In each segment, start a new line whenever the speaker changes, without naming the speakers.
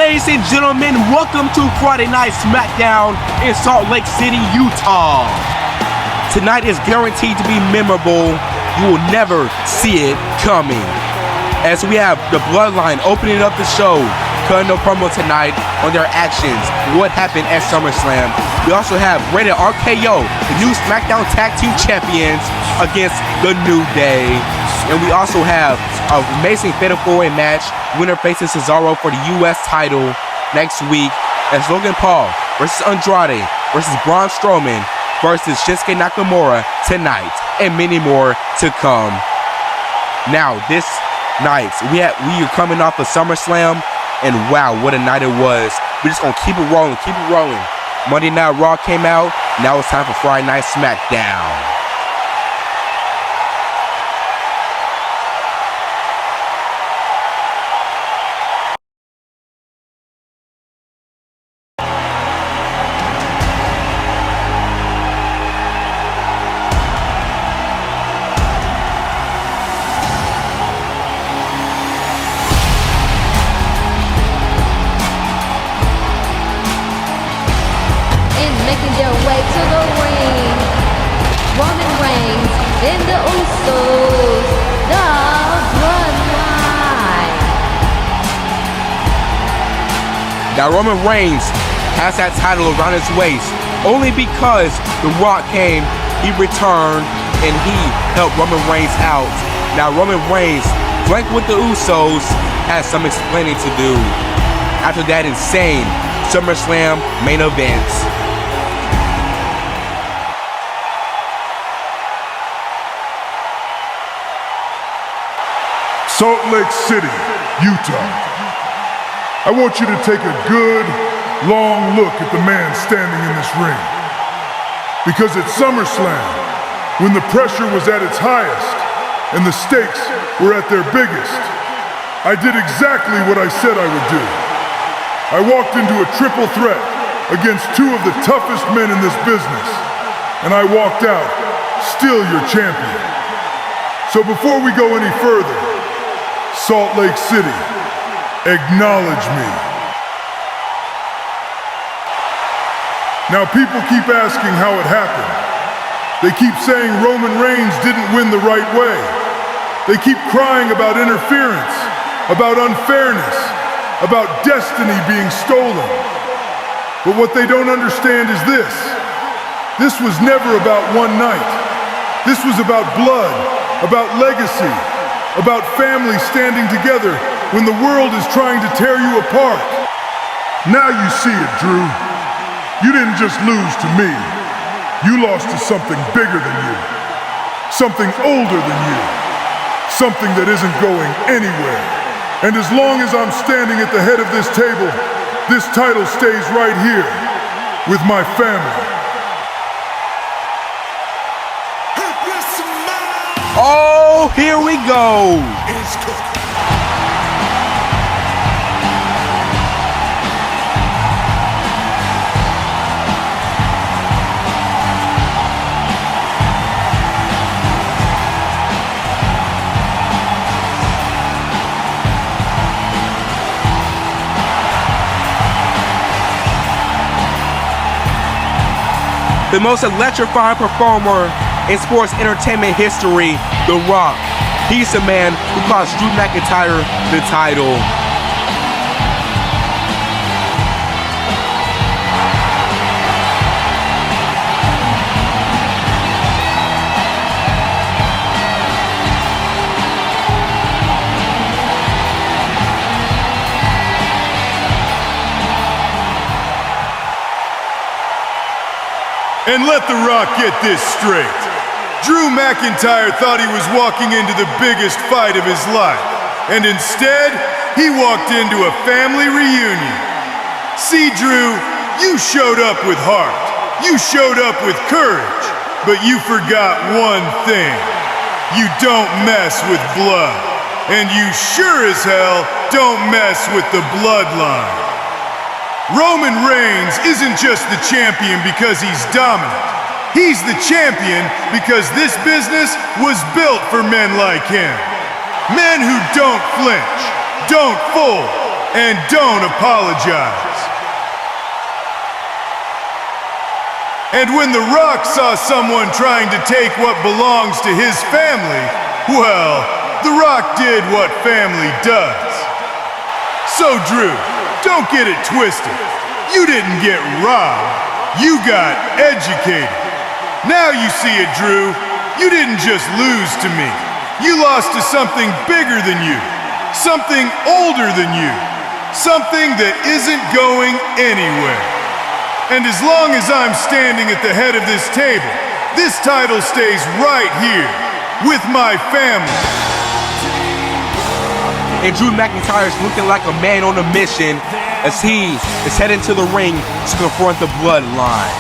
Ladies and gentlemen, welcome to Friday Night Smackdown in Salt Lake City, Utah. Tonight is guaranteed to be memorable. You will never see it coming. As we have the Bloodline opening up the show, cutting a promo tonight on their actions, what happened at Summerslam. We also have Rated RKO, the new Smackdown Tag Team Champions, against The New Day. And we also have an amazing Fatal 4-Way match. Winner faces Cesaro for the U.S. title next week as Logan Paul versus Andrade versus Braun Strowman versus Shinsuke Nakamura tonight, and many more to come. Now, this night, we are coming off of SummerSlam, and wow, what a night it was. We're just going to keep it rolling, keep it rolling. Monday Night Raw came out. Now it's time for Friday Night Smackdown.
Making their way to the ring, Roman Reigns and the Usos, the Bloodline.
Now Roman Reigns has that title around his waist only because The Rock came, he returned, and he helped Roman Reigns out. Now Roman Reigns, flanked with the Usos, has some explaining to do after that insane SummerSlam main event.
Salt Lake City, Utah. I want you to take a good, long look at the man standing in this ring. Because at SummerSlam, when the pressure was at its highest and the stakes were at their biggest, I did exactly what I said I would do. I walked into a triple threat against two of the toughest men in this business, and I walked out still your champion. So before we go any further, Salt Lake City, acknowledge me. Now people keep asking how it happened. They keep saying Roman Reigns didn't win the right way. They keep crying about interference, about unfairness, about destiny being stolen. But what they don't understand is this. This was never about one night. This was about blood, about legacy, about family standing together when the world is trying to tear you apart. Now you see it, Drew. You didn't just lose to me. You lost to something bigger than you. Something older than you. Something that isn't going anywhere. And as long as I'm standing at the head of this table, this title stays right here with my family.
Oh, here we go. The most electrifying performer in sports entertainment history, The Rock. He's the man who cost Drew McIntyre the title.
And let The Rock get this straight. Drew McIntyre thought he was walking into the biggest fight of his life, and instead, he walked into a family reunion. See, Drew, you showed up with heart, you showed up with courage, but you forgot one thing. You don't mess with blood, and you sure as hell don't mess with the Bloodline. Roman Reigns isn't just the champion because he's dominant. He's the champion because this business was built for men like him. Men who don't flinch, don't fold, and don't apologize. And when The Rock saw someone trying to take what belongs to his family, well, The Rock did what family does. So Drew, don't get it twisted. You didn't get robbed, you got educated. Now you see it, Drew. You didn't just lose to me. You lost to something bigger than you, something older than you, something that isn't going anywhere. And as long as I'm standing at the head of this table, this title stays right here with my family.
And Drew McIntyre is looking like a man on a mission as he is heading to the ring to confront the Bloodline.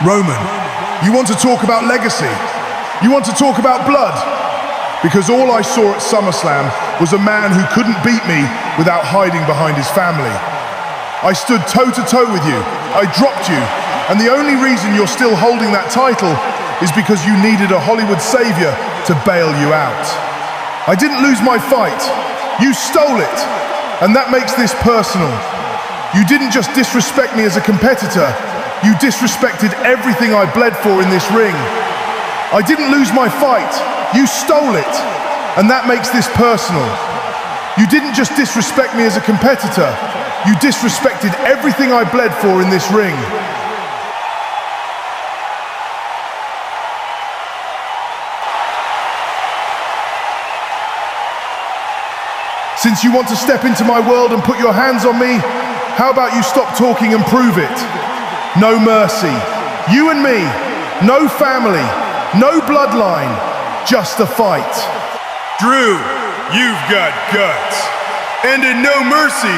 Roman, you want to talk about legacy? You want to talk about blood? Because all I saw at Summerslam was a man who couldn't beat me without hiding behind his family. I stood toe-to-toe with you, I dropped you, and the only reason you're still holding that title is because you needed a Hollywood savior to bail you out. I didn't lose my fight, you stole it, and that makes this personal. You didn't just disrespect me as a competitor, you disrespected everything I bled for in this ring. I didn't lose my fight, you stole it, and that makes this personal. You didn't just disrespect me as a competitor, you disrespected everything I bled for in this ring. Since you want to step into my world and put your hands on me, how about you stop talking and prove it? No mercy. You and me. No family. No bloodline. Just a fight.
Drew, you've got guts. And in No Mercy,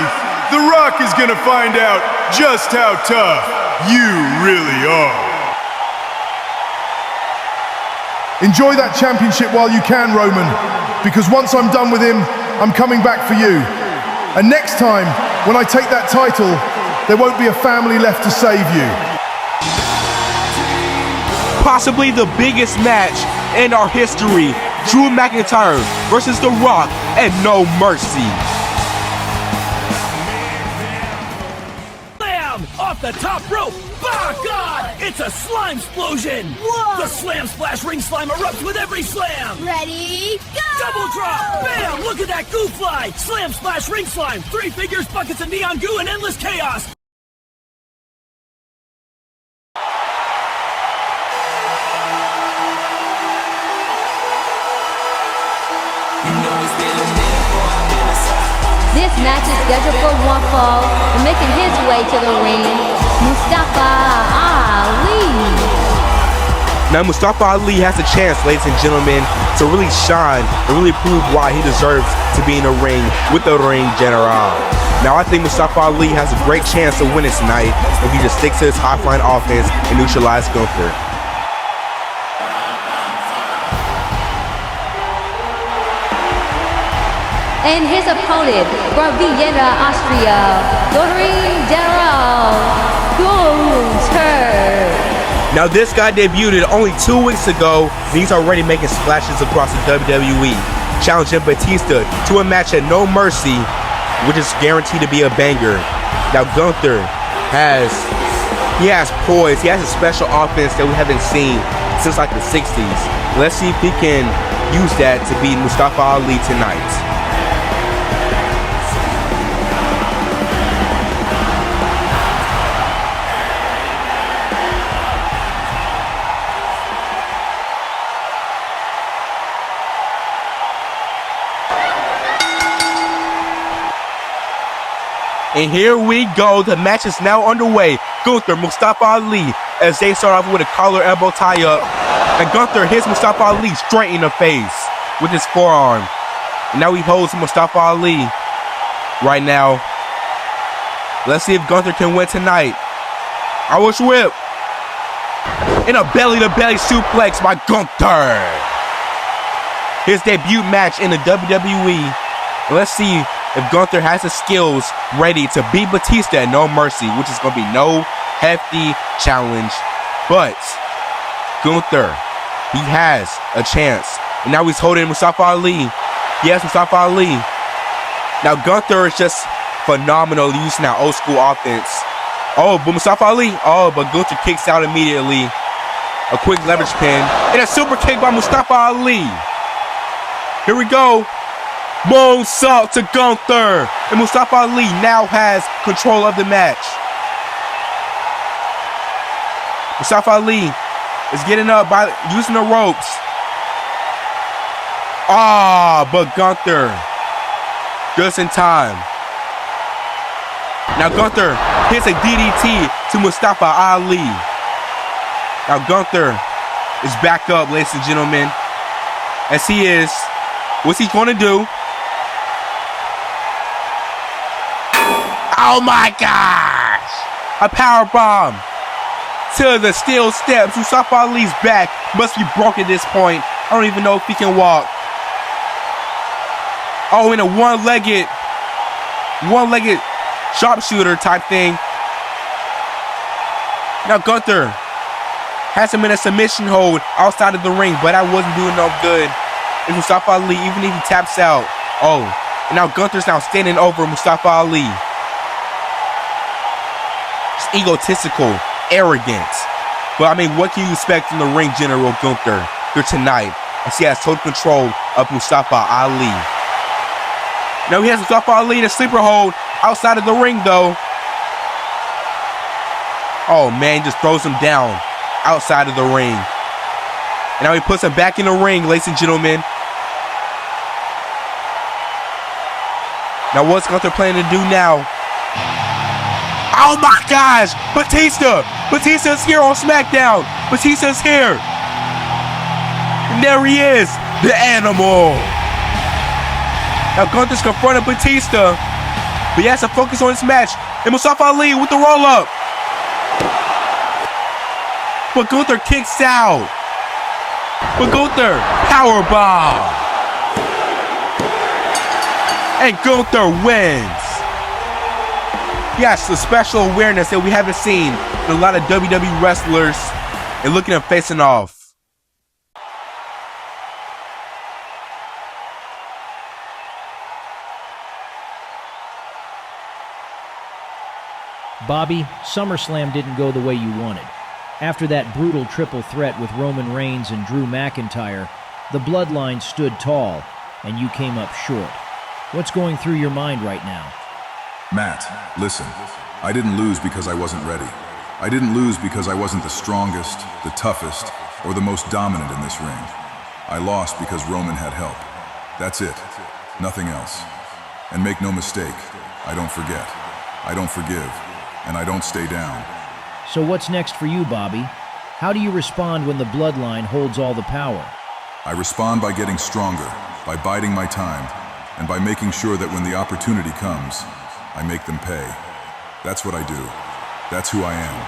The Rock is gonna find out just how tough you really are.
Enjoy that championship while you can, Roman, because once I'm done with him, I'm coming back for you. And next time, when I take that title, there won't be a family left to save you.
Possibly the biggest match in our history, Drew McIntyre versus The Rock at No Mercy.
Slam! Off the top rope! By God! It's a slime explosion!
Whoa!
The slam splash ring slime erupts with every slam!
Ready, go!
Double drop! Bam! Look at that goo fly! Slam splash ring slime! 3 figures, buckets of neon goo, and endless chaos!
This match is scheduled for one fall, and making his way to the ring, Mustafa Ali.
Now Mustafa Ali has a chance, ladies and gentlemen, to really shine and really prove why he deserves to be in the ring with the Ring General. Now I think Mustafa Ali has a great chance to win it tonight if he just sticks to his high-flying offense and neutralize Gunther.
And his opponent from Vienna, Austria, the Ring General, Gunther.
Now this guy debuted only 2 weeks ago, and he's already making splashes across the WWE, challenging Batista to a match at No Mercy, which is guaranteed to be a banger. Now Gunther has poise, he has a special offense that we haven't seen since like the 60s. Let's see if he can use that to beat Mustafa Ali tonight. And here we go. The match is now underway. Gunther, Mustafa Ali, as they start off with a collar elbow tie-up. And Gunther hits Mustafa Ali straight in the face with his forearm. And now he holds Mustafa Ali right now. Let's see if Gunther can win tonight. Irish whip. And a belly-to-belly suplex by Gunther. His debut match in the WWE. And let's see if Gunther has the skills ready to beat Batista at No Mercy, which is going to be no hefty challenge. But Gunther, he has a chance And now he's holding Mustafa Ali. Yes, Mustafa Ali. Now Gunther is just phenomenal using that old school offense. Oh, but Mustafa Ali. Oh, but Gunther kicks out immediately. A quick leverage pin. And a super kick by Mustafa Ali. Here we go. Moonsault to Gunther. And Mustafa Ali now has control of the match. Mustafa Ali is getting up by using the ropes. But Gunther just in time. Now Gunther hits a DDT to Mustafa Ali. Now Gunther is back up, ladies and gentlemen. As he is. What's he going to do? Oh my gosh! A power bomb to the steel steps. Mustafa Ali's back must be broken at this point. I don't even know if he can walk. Oh, in a one-legged sharpshooter type thing. Now Gunther has him in a submission hold outside of the ring, but that wasn't doing no good. It's Mustafa Ali, even if he taps out. Oh, and now Gunther's now standing over Mustafa Ali. Just egotistical, arrogant. But I mean, what can you expect from the ring general Gunther here tonight? As he has total control of Mustafa Ali. Now he has Mustafa Ali in a sleeper hold outside of the ring though. Oh man, just throws him down outside of the ring. And now he puts him back in the ring, ladies and gentlemen. Now what's Gunther planning to do now? Oh my gosh! Batista! Batista's here on Smackdown! Batista's here! And there he is! The Animal! Now Gunther's confronting Batista. But he has to focus on this match. And Mustafa Ali with the roll-up. But Gunther kicks out. But Gunther, powerbomb. And Gunther wins. Yes, the special awareness that we haven't seen in a lot of WWE wrestlers. And looking at facing off.
Bobby, Summerslam didn't go the way you wanted. After that brutal triple threat with Roman Reigns and Drew McIntyre, the Bloodline stood tall, and you came up short. What's going through your mind right now?
Matt, listen. I didn't lose because I wasn't ready. I didn't lose because I wasn't the strongest, the toughest, or the most dominant in this ring. I lost because Roman had help. That's it. Nothing else. And make no mistake, I don't forget. I don't forgive. And I don't stay down.
So what's next for you, Bobby? How do you respond when the Bloodline holds all the power?
I respond by getting stronger, by biding my time, and by making sure that when the opportunity comes, I make them pay. That's what I do. That's who I am.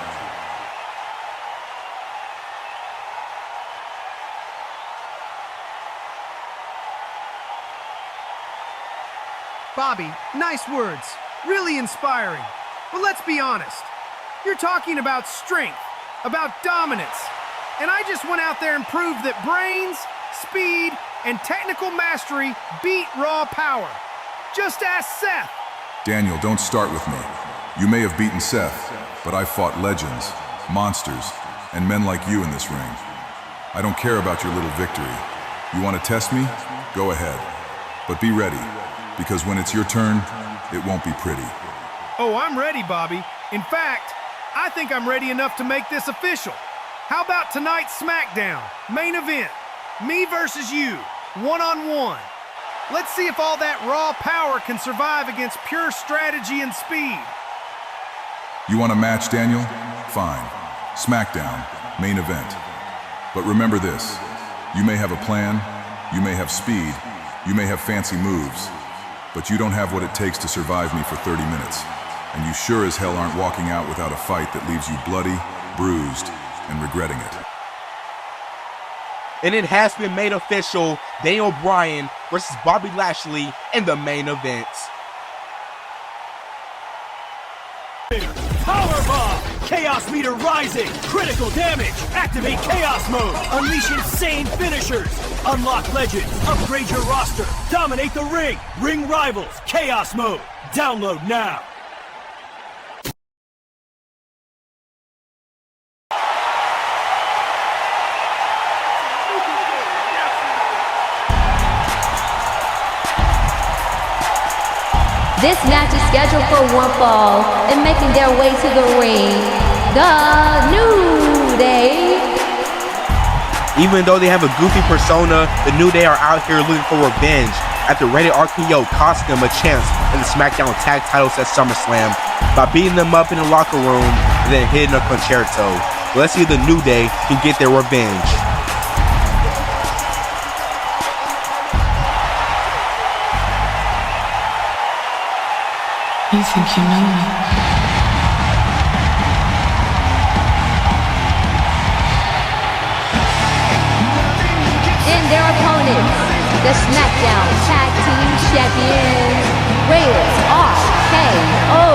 Bobby, nice words. Really inspiring. But let's be honest. You're talking about strength, about dominance. And I just went out there and proved that brains, speed, and technical mastery beat raw power. Just ask Seth.
Daniel, don't start with me. You may have beaten Seth, but I've fought legends, monsters, and men like you in this ring. I don't care about your little victory. You want to test me? Go ahead. But be ready, because when it's your turn, it won't be pretty.
Oh, I'm ready, Bobby. In fact, I think I'm ready enough to make this official. How about tonight's Smackdown, main event? Me versus you, one-on-one. Let's see if all that raw power can survive against pure strategy and speed.
You want a match, Daniel? Fine. Smackdown, main event. But remember this, you may have a plan, you may have speed, you may have fancy moves, but you don't have what it takes to survive me for 30 minutes. And you sure as hell aren't walking out without a fight that leaves you bloody, bruised, and regretting it.
And it has been made official, Daniel Bryan versus Bobby Lashley in the main event.
Powerbomb! Chaos meter rising. Critical damage. Activate chaos mode. Unleash insane finishers. Unlock legends. Upgrade your roster. Dominate the ring. Ring rivals. Chaos mode. Download now.
This match is scheduled for one fall, and making their way to the ring, the New Day.
Even though they have a goofy persona, the New Day are out here looking for revenge after Rated RKO cost them a chance in the Smackdown tag titles at Summerslam by beating them up in the locker room and then hitting a concerto. Let's see if the New Day can get their revenge.
You think you know me?
And their opponents, the Smackdown Tag Team Champions, Rated RKO.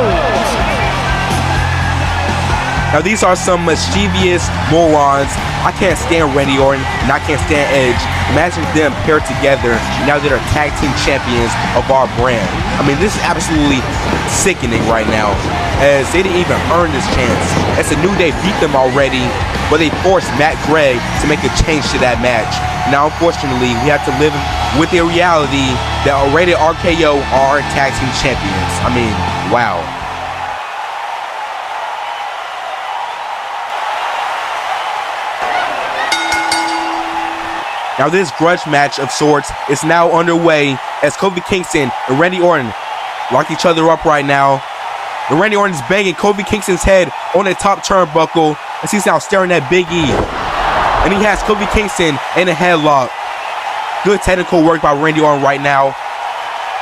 Now these are some mischievous morons. I can't stand Randy Orton and I can't stand Edge. Imagine them paired together, now they're tag team champions of our brand. I mean, this is absolutely sickening right now, as they didn't even earn this chance. As the New Day beat them already, but they forced Matt Gray to make a change to that match. Now, unfortunately, we have to live with the reality that Rated RKO are tag team champions. I mean, wow. Now this grudge match of sorts is now underway as Kofi Kingston and Randy Orton lock each other up right now. And Randy Orton is banging Kofi Kingston's head on the top turnbuckle as he's now staring at Big E. And he has Kofi Kingston in a headlock. Good technical work by Randy Orton right now.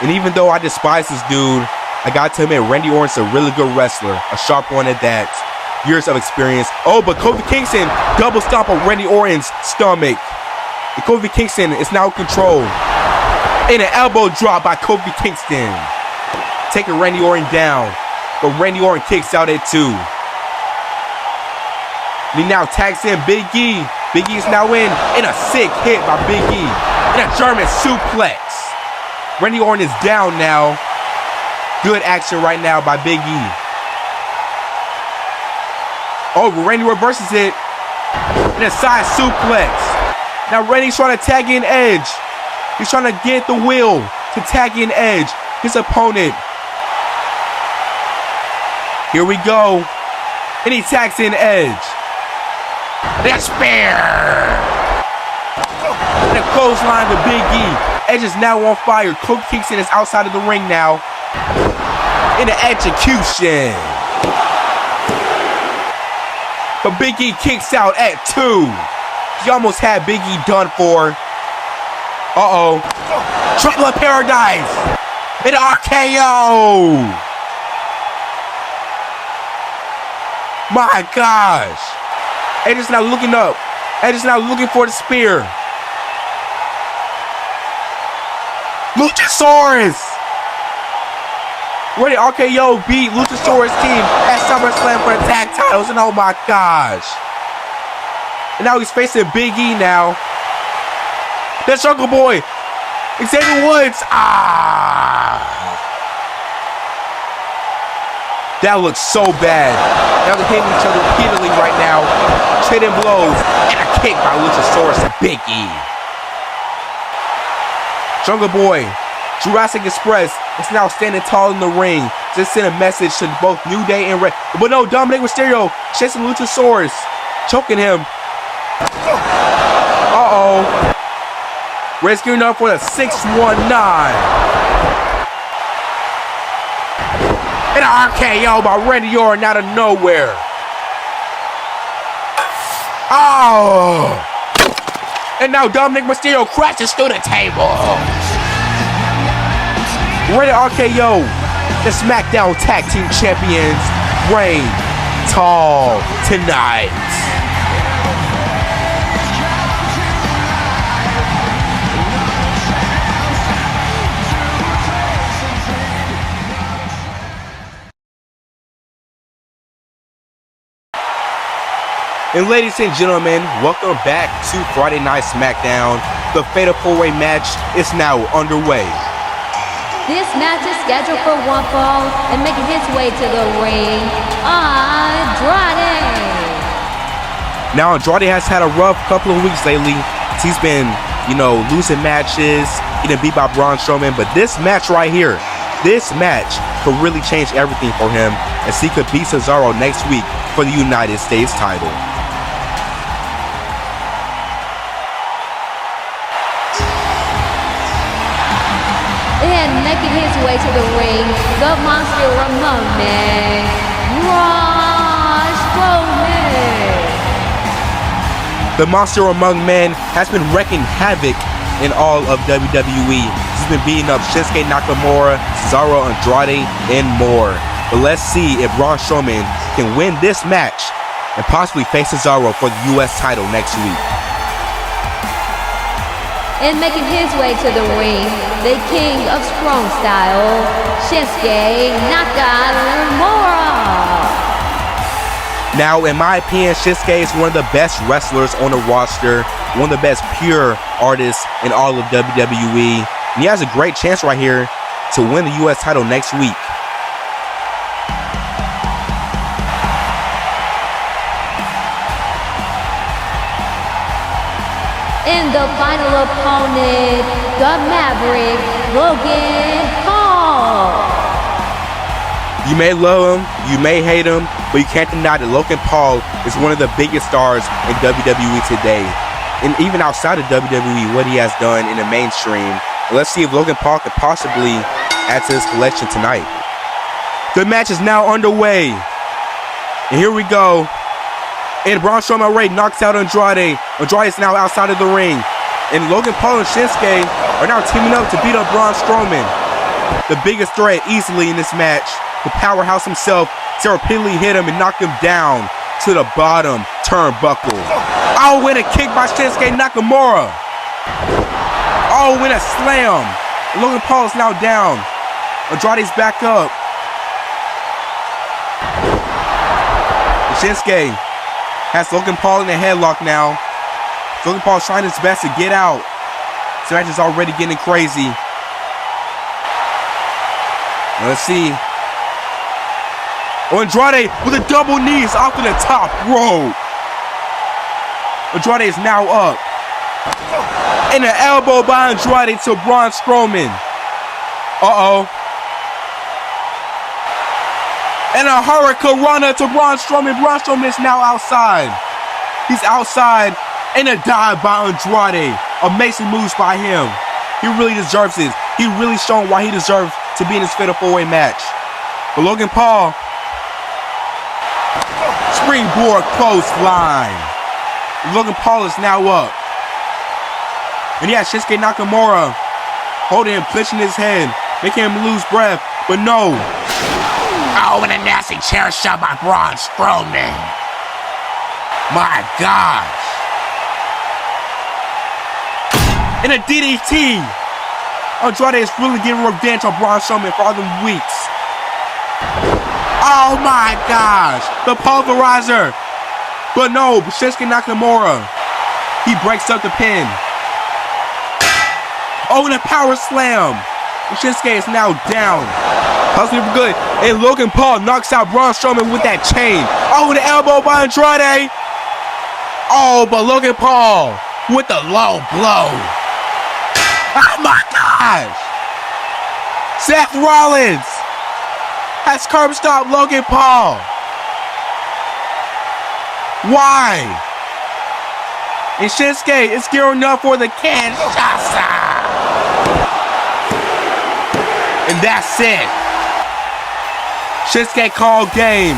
And even though I despise this dude, I got to admit Randy Orton's a really good wrestler, a sharp one at that. Years of experience. Oh, but Kofi Kingston double stomp on Randy Orton's stomach. And Kofi Kingston is now in control. And an elbow drop by Kofi Kingston. Taking Randy Orton down. But Randy Orton kicks out at 2. And he now tags in Big E. Big E is now in a sick hit by Big E. And a German suplex. Randy Orton is down now. Good action right now by Big E. Oh, but Randy reverses it. And a side suplex. Now Randy's trying to tag in Edge. He's trying to get the will to tag in Edge, his opponent. Here we go. And he tags in Edge. And a spear. And a clothesline to Big E. Edge is now on fire. Kofi Kingston is outside of the ring now. In the execution. But Big E kicks out at 2. He almost had Big E done for. Uh-oh. Trouble in Paradise. An RKO. My gosh. Edge is now looking up. Edge is now looking for the spear. Luchasaurus. Ready RKO beat Luchasaurus team at SummerSlam for the tag titles. And oh my gosh. And now he's facing Big E now. That's Jungle Boy. Xavier Woods. That looks so bad. Now they're hitting each other repeatedly right now. Trading blows. And a kick by Luchasaurus to Big E. Jungle Boy, Jurassic Express is now standing tall in the ring. Just send a message to both New Day and Red. But no, Dominic Mysterio chasing Luchasaurus. Choking him. Uh-oh. Red's gearing up for the 619. And an RKO by Randy Orton out of nowhere. Oh. And now Dominic Mysterio crashes through the table. Rated RKO, the Smackdown Tag Team Champions, reign tall tonight. And ladies and gentlemen, welcome back to Friday Night Smackdown. The Fatal 4-Way match is now underway.
This match is scheduled for one fall and making his way to the ring, Andrade.
Now, Andrade has had a rough couple of weeks lately. He's been, losing matches, getting beat by Braun Strowman. But this match right here, this match could really change everything for him, as he could beat Cesaro next week for the United States title.
And making his way to the ring, the monster among men, Braun Strowman.
The monster among men has been wreaking havoc in all of WWE. He's been beating up Shinsuke Nakamura, Cesaro, Andrade, and more. But let's see if Braun Strowman can win this match and possibly face Cesaro for the U.S. title next week.
And making his way to the ring, the king of strong style, Shinsuke Nakamura.
Now, in my opinion, Shinsuke is one of the best wrestlers on the roster, one of the best pure artists in all of WWE. And he has a great chance right here to win the U.S. title next week.
And the final opponent, the Maverick, Logan Paul.
You may love him, you may hate him, but you can't deny that Logan Paul is one of the biggest stars in WWE today. And even outside of WWE, what he has done in the mainstream. And let's see if Logan Paul could possibly add to his collection tonight. The match is now underway. And here we go. And Braun Strowman already knocks out Andrade. Andrade is now outside of the ring. And Logan Paul and Shinsuke are now teaming up to beat up Braun Strowman. The biggest threat easily in this match. The powerhouse himself to repeatedly hit him and knock him down to the bottom turnbuckle. Oh, and a kick by Shinsuke Nakamura. Oh, and a slam. Logan Paul is now down. Andrade's back up. And Shinsuke has Logan Paul in a headlock now. Logan Paul's trying his best to get out. This match is already getting crazy. Now let's see. Oh, Andrade with a double knees off to the top rope. Andrade is now up. And an elbow by Andrade to Braun Strowman. Uh-oh. And a hurricane runner to Braun Strowman. Braun Strowman is now outside. He's outside. And a dive by Andrade. Amazing moves by him. He really deserves this. He really shown why he deserves to be in this Fatal 4-Way match. But Logan Paul. Springboard clothesline. Logan Paul is now up. And yeah, Shinsuke Nakamura holding him, clenching his head, making him lose breath. But no. Oh, and a nasty chair shot by Braun Strowman. My gosh. And a DDT. Andrade is really getting revenge on Braun Strowman for all them weeks. Oh my gosh. The pulverizer. But no, Shinsuke Nakamura. He breaks up the pin. Oh, and a power slam. And Shinsuke is now down. Possibly for good. And Logan Paul knocks out Braun Strowman with that chain. Oh, and the elbow by Andrade. Oh, but Logan Paul with the low blow. Oh my gosh. Seth Rollins has curb stomped Logan Paul. Why? And Shinsuke is gearing up for the Kinshasa. And that's it. Shinsuke called game.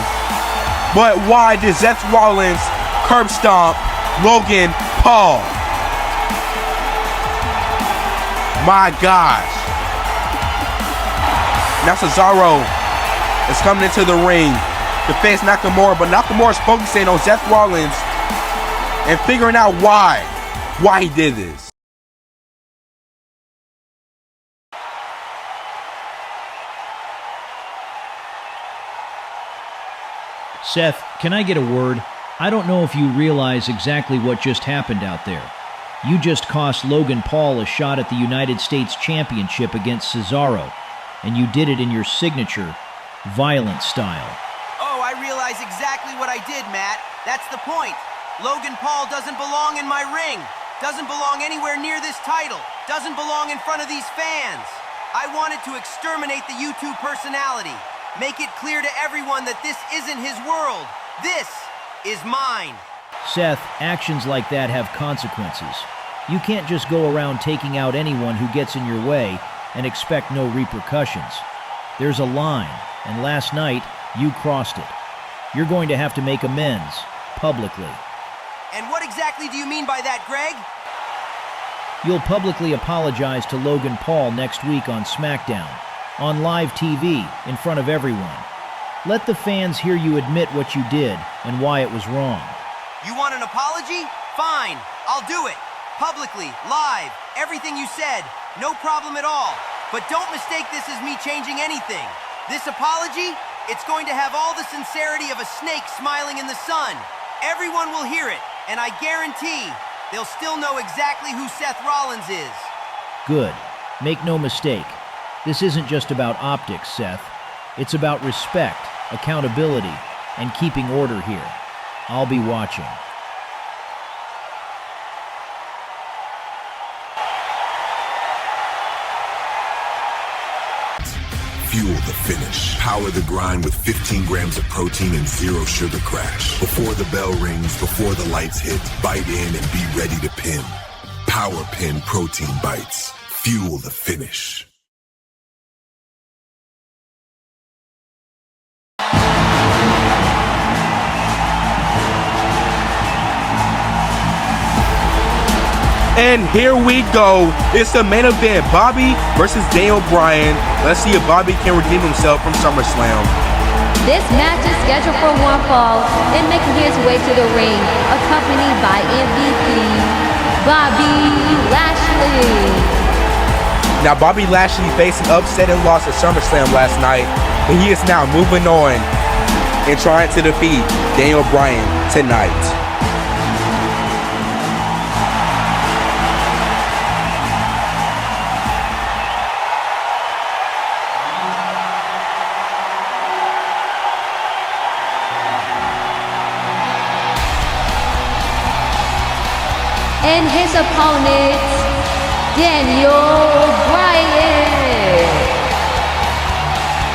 But why did Seth Rollins curb stomp Logan Paul? My gosh. Now Cesaro is coming into the ring to face Nakamura, but Nakamura is focusing on Seth Rollins and figuring out why he did this.
Seth, can I get a word? I don't know if you realize exactly what just happened out there. You just cost Logan Paul a shot at the United States Championship against Cesaro, and you did it in your signature, violent style.
Oh, I realize exactly what I did, Matt. That's the point. Logan Paul doesn't belong in my ring. Doesn't belong anywhere near this title. Doesn't belong in front of these fans. I wanted to exterminate the YouTube personality. Make it clear to everyone that this isn't his world. This is mine.
Seth, actions like that have consequences. You can't just go around taking out anyone who gets in your way and expect no repercussions. There's a line, and last night, you crossed it. You're going to have to make amends, publicly.
And what exactly do you mean by that, Greg?
You'll publicly apologize to Logan Paul next week on Smackdown, on live TV, in front of everyone. Let the fans hear you admit what you did and why it was wrong.
You want an apology? Fine, I'll do it. Publicly, live, everything you said, no problem at all. But don't mistake this as me changing anything. This apology, it's going to have all the sincerity of a snake smiling in the sun. Everyone will hear it, and I guarantee they'll still know exactly who Seth Rollins is.
Good. Make no mistake. This isn't just about optics, Seth. It's about respect, accountability, and keeping order here. I'll be watching.
Fuel the finish. Power the grind with 15 grams of protein and zero sugar crash. Before the bell rings, before the lights hit, bite in and be ready to pin. Power Pin Protein Bites. Fuel the finish.
And here we go. It's the main event, Bobby versus Daniel Bryan. Let's see if Bobby can redeem himself from SummerSlam.
This match is scheduled for one fall and making his way to the ring, accompanied by MVP Bobby Lashley.
Now, Bobby Lashley faced an upset and loss at SummerSlam last night, and he is now moving on and trying to defeat Daniel Bryan tonight.
And his opponent, Daniel Bryan.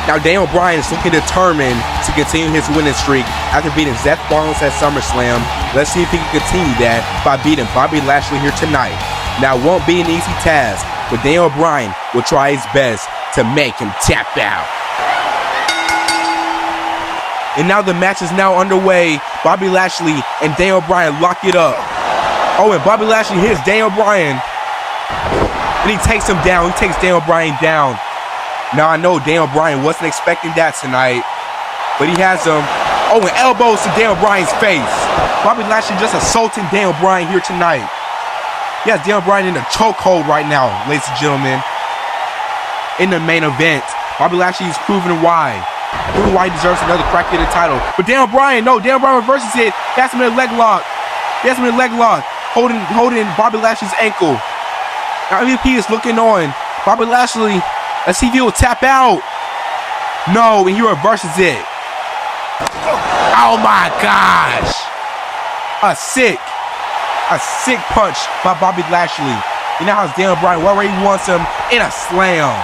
Now, Daniel Bryan is looking determined to continue his winning streak after beating Seth Rollins at SummerSlam. Let's see if he can continue that by beating Bobby Lashley here tonight. Now, it won't be an easy task, but Daniel Bryan will try his best to make him tap out. And now the match is now underway. Bobby Lashley and Daniel Bryan lock it up. Oh, and Bobby Lashley hits Daniel Bryan. And he takes him down. He takes Daniel Bryan down. Now, I know Daniel Bryan wasn't expecting that tonight, but he has him. Oh, and elbows to Daniel Bryan's face. Bobby Lashley just assaulting Daniel Bryan here tonight. He has Daniel Bryan in a chokehold right now, ladies and gentlemen. In the main event, Bobby Lashley is proving why. Proving why he deserves another crack at the title. But Daniel Bryan, no, Daniel Bryan reverses it. He has him in a leg lock. He has him in a leg lock. Holding Bobby Lashley's ankle. Now MVP is looking on. Bobby Lashley, let's see if he will tap out. No, and he reverses it. Oh my gosh. A sick punch by Bobby Lashley. You know how Daniel Bryan already wants him in a slam.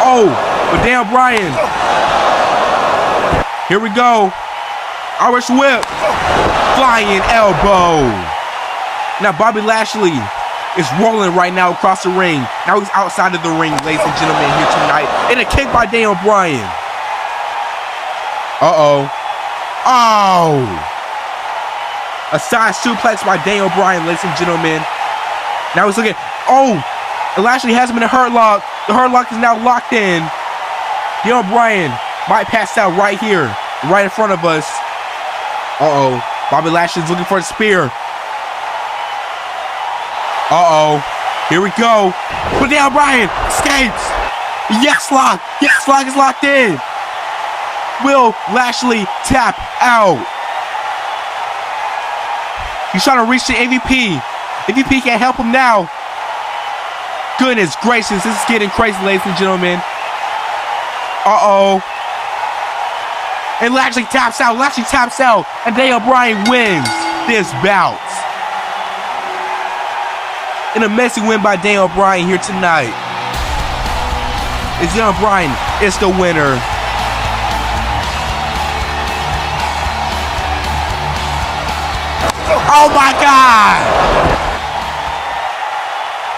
Oh, but Daniel Bryan. Here we go. Irish whip. Flying elbow. Now Bobby Lashley is rolling right now across the ring. Now he's outside of the ring, ladies and gentlemen, here tonight. And a kick by Daniel Bryan. Uh-oh. Oh. A side suplex by Daniel Bryan, ladies and gentlemen. Now he's looking. Oh. And Lashley has him in a hurt lock. The hurt lock is now locked in. Daniel Bryan might pass out right here, right in front of us. Uh-oh. Bobby Lashley's looking for a spear. Uh-oh. Here we go. But Daniel Bryan escapes. Yes, lock. Yes, lock is locked in. Will Lashley tap out? He's trying to reach the MVP. MVP can't help him now. Goodness gracious, this is getting crazy, ladies and gentlemen. Uh-oh. And Lashley taps out. Lashley taps out. And Daniel Bryan wins this bout. An amazing win by Daniel Bryan here tonight. It's Daniel Bryan is the winner. Oh my God!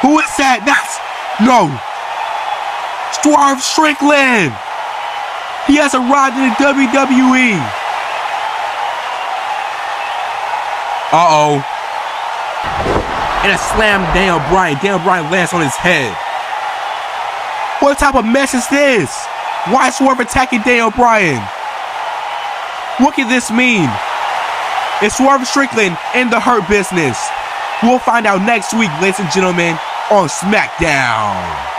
Who is that? That's no. Swerve Strickland. He has arrived in the WWE. Uh-oh. And a slam Daniel Bryan. Daniel Bryan lands on his head. What type of mess is this? Why is Swerve attacking Daniel Bryan? What can this mean? Is Swerve Strickland in the Hurt Business? We'll find out next week, ladies and gentlemen, on SmackDown.